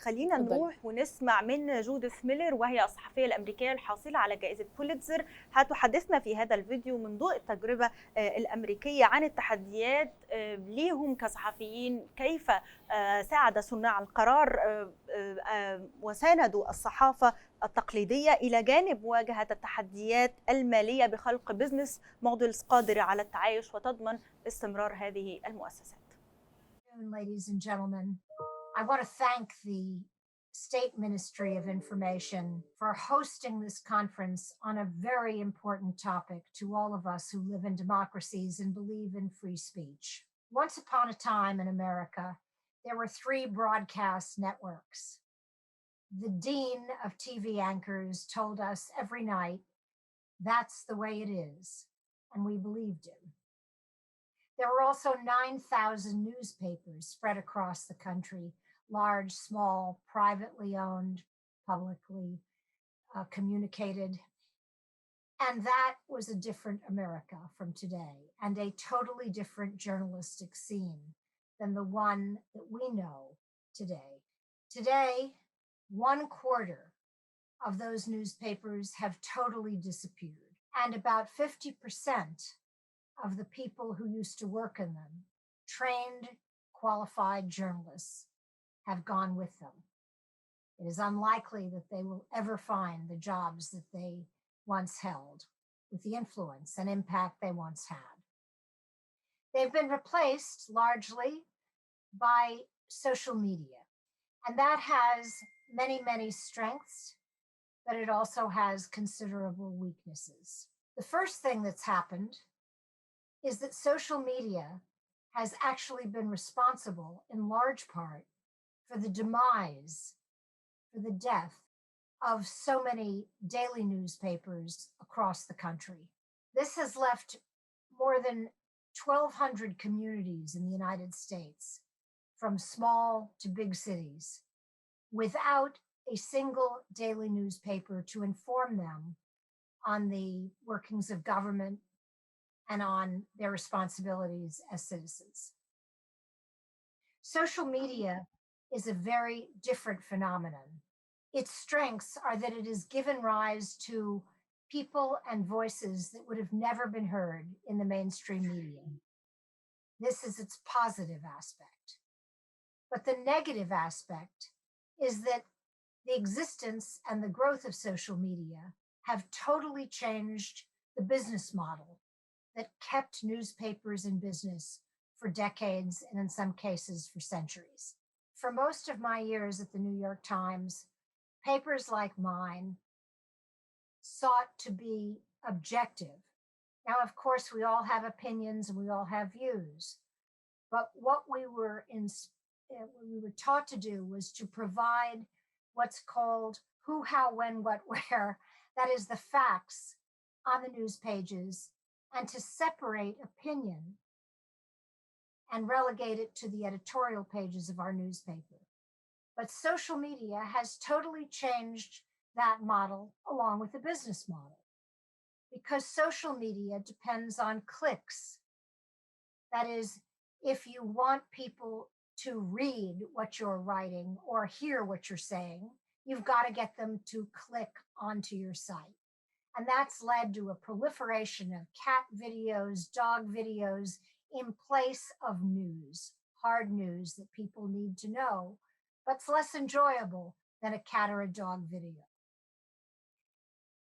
خلينا نروح ونسمع من جوديث ميلر، وهي الصحفية الأمريكية الحاصلة على جائزة بوليتزر. هتحدثنا في هذا الفيديو من ضوء التجربة الأمريكية عن التحديات ليهم كصحفيين، كيف ساعد صناع القرار وساندوا الصحافة التقليدية إلى جانب مواجهة التحديات المالية بخلق بزنس موديلز قادرة على التعايش وتضمن استمرار هذه المؤسسات. Ladies and gentlemen, I want to thank the State Ministry of Information for hosting this conference on a very important topic to all of us who live in democracies and believe in free speech. Once upon a time in America, there were 3 broadcast networks. The dean of TV anchors told us every night, that's the way it is, and we believed him. There were also 9,000 newspapers spread across the country, large, small, privately owned, publicly communicated. And that was a different America from today, and a totally different journalistic scene than the one that we know today. Today, 1/4 of those newspapers have totally disappeared, and about 50% of the people who used to work in them, trained, qualified journalists, have gone with them. It is unlikely that they will ever find the jobs that they once held with the influence and impact they once had. They've been replaced largely by social media, and that has many, many strengths, but it also has considerable weaknesses. The first thing that's happened is that social media has actually been responsible in large part for the demise, for the death of so many daily newspapers across the country. This has left more than 1,200 communities in the United States, from small to big cities, without a single daily newspaper to inform them on the workings of government and on their responsibilities as citizens. Social media is a very different phenomenon. Its strengths are that it has given rise to people and voices that would have never been heard in the mainstream media. This is its positive aspect. But the negative aspect is that the existence and the growth of social media have totally changed the business model that kept newspapers in business for decades and in some cases for centuries. For most of my years at the New York Times, papers like mine sought to be objective. Now, of course, we all have opinions and we all have views, but what we were taught to do was to provide what's called who, how, when, what, where. That is the facts on the news pages, and to separate opinion and relegate it to the editorial pages of our newspaper. But social media has totally changed that model along with the business model, because social media depends on clicks. That is, if you want people to read what you're writing or hear what you're saying, you've got to get them to click onto your site. And that's led to a proliferation of cat videos, dog videos in place of news, hard news that people need to know, but it's less enjoyable than a cat or a dog video.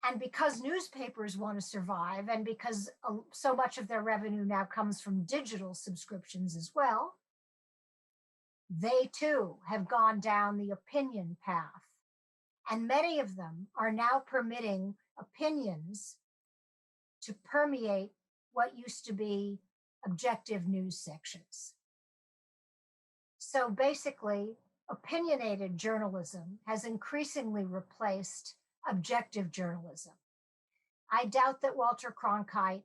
And because newspapers want to survive, and because so much of their revenue now comes from digital subscriptions as well, they too have gone down the opinion path. And many of them are now permitting opinions to permeate what used to be objective news sections. So basically, opinionated journalism has increasingly replaced objective journalism. I doubt that Walter Cronkite,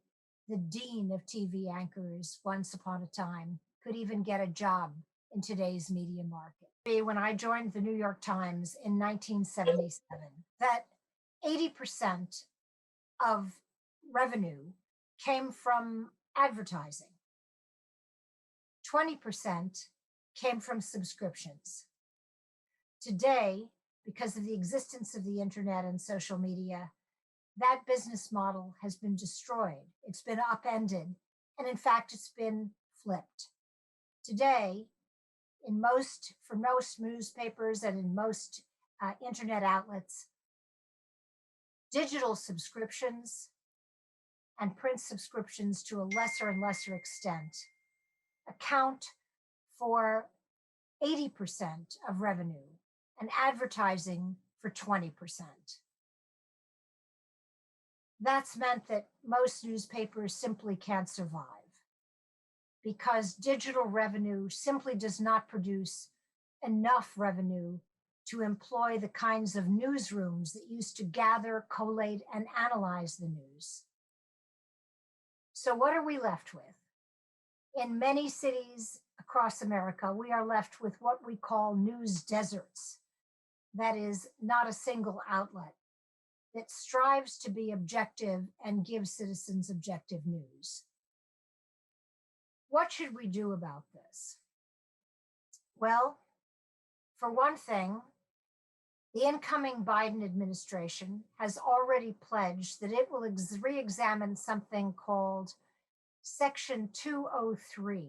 the dean of TV anchors once upon a time, could even get a job in today's media market. When I joined the New York Times in 1977, that 80% of revenue came from advertising. 20% came from subscriptions. Today, because of the existence of the internet and social media, that business model has been destroyed. It's been upended, and in fact, it's been flipped. Today, for most newspapers and in most internet outlets, digital subscriptions and print subscriptions to a lesser and lesser extent account for 80% of revenue and advertising for 20%. That's meant that most newspapers simply can't survive because digital revenue simply does not produce enough revenue to employ the kinds of newsrooms that used to gather, collate, and analyze the news. So what are we left with? In many cities across America, we are left with what we call news deserts. That is, not a single outlet that strives to be objective and give citizens objective news. What should we do about this? Well, for one thing, the incoming Biden administration has already pledged that it will re-examine something called Section 203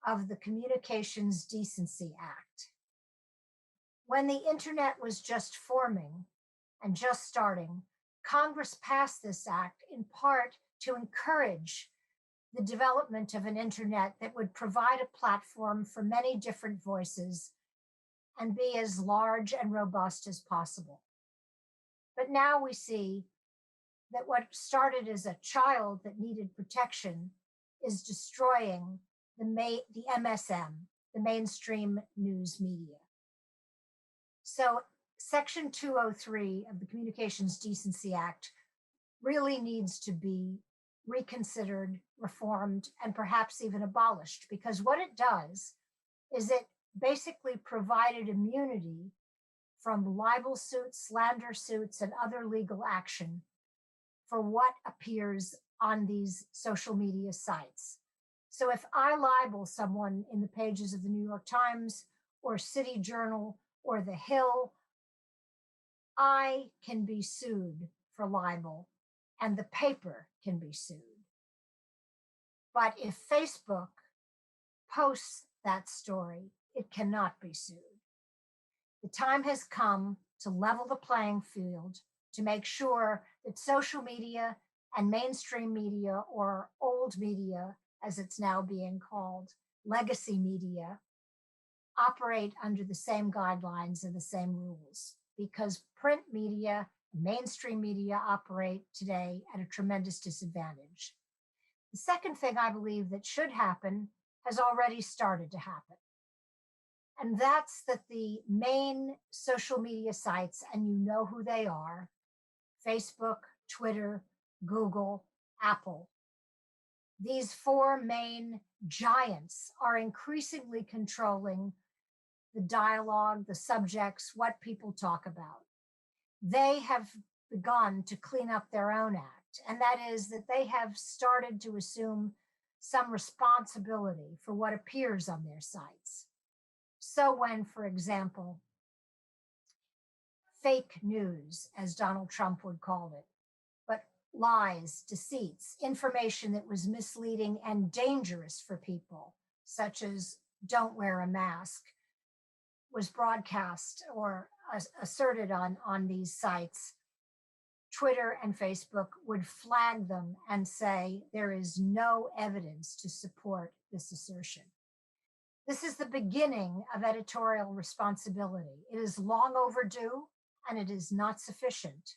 of the Communications Decency Act. When the internet was just forming and just starting, Congress passed this act in part to encourage the development of an internet that would provide a platform for many different voices and be as large and robust as possible. But now we see that what started as a child that needed protection is destroying the MSM, the mainstream news media. So Section 203 of the Communications Decency Act really needs to be reconsidered, reformed, and perhaps even abolished, because what it does is it basically provided immunity from libel suits, slander suits, and other legal action for what appears on these social media sites. So if I libel someone in the pages of the New York Times or City Journal or The Hill, I can be sued for libel and the paper can be sued. But if Facebook posts that story, it cannot be sued. The time has come to level the playing field, to make sure that social media and mainstream media, or old media, as it's now being called, legacy media, operate under the same guidelines and the same rules, because print media, mainstream media operate today at a tremendous disadvantage. The second thing I believe that should happen has already started to happen. And that's that the main social media sites, and you know who they are, Facebook, Twitter, Google, Apple, these four main giants are increasingly controlling the dialogue, the subjects, what people talk about. They have begun to clean up their own act, and that is that they have started to assume some responsibility for what appears on their sites. So when, for example, fake news, as Donald Trump would call it, but lies, deceits, information that was misleading and dangerous for people, such as don't wear a mask, was broadcast or asserted on these sites, Twitter and Facebook would flag them and say there is no evidence to support this assertion. This is the beginning of editorial responsibility. It is long overdue and it is not sufficient.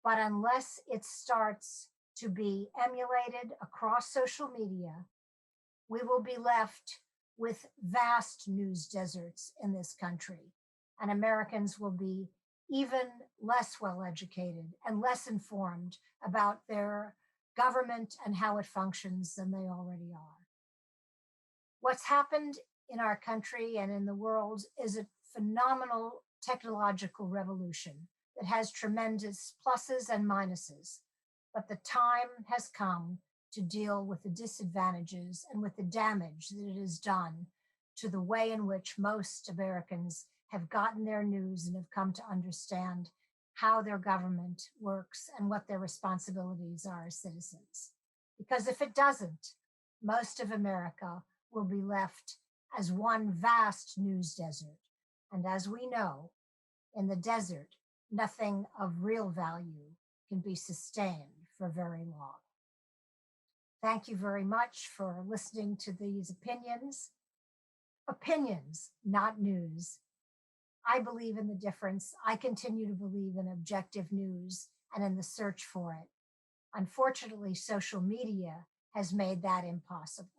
But unless it starts to be emulated across social media, we will be left with vast news deserts in this country, and Americans will be even less well educated and less informed about their government and how it functions than they already are. What's happened in our country and in the world is a phenomenal technological revolution that has tremendous pluses and minuses, but the time has come to deal with the disadvantages and with the damage that it has done to the way in which most Americans have gotten their news and have come to understand how their government works and what their responsibilities are as citizens. Because if it doesn't, most of America will be left as one vast news desert. And as we know, in the desert, nothing of real value can be sustained for very long. Thank you very much for listening to these opinions. Opinions, not news. I believe in the difference. I continue to believe in objective news and in the search for it. Unfortunately, social media has made that impossible.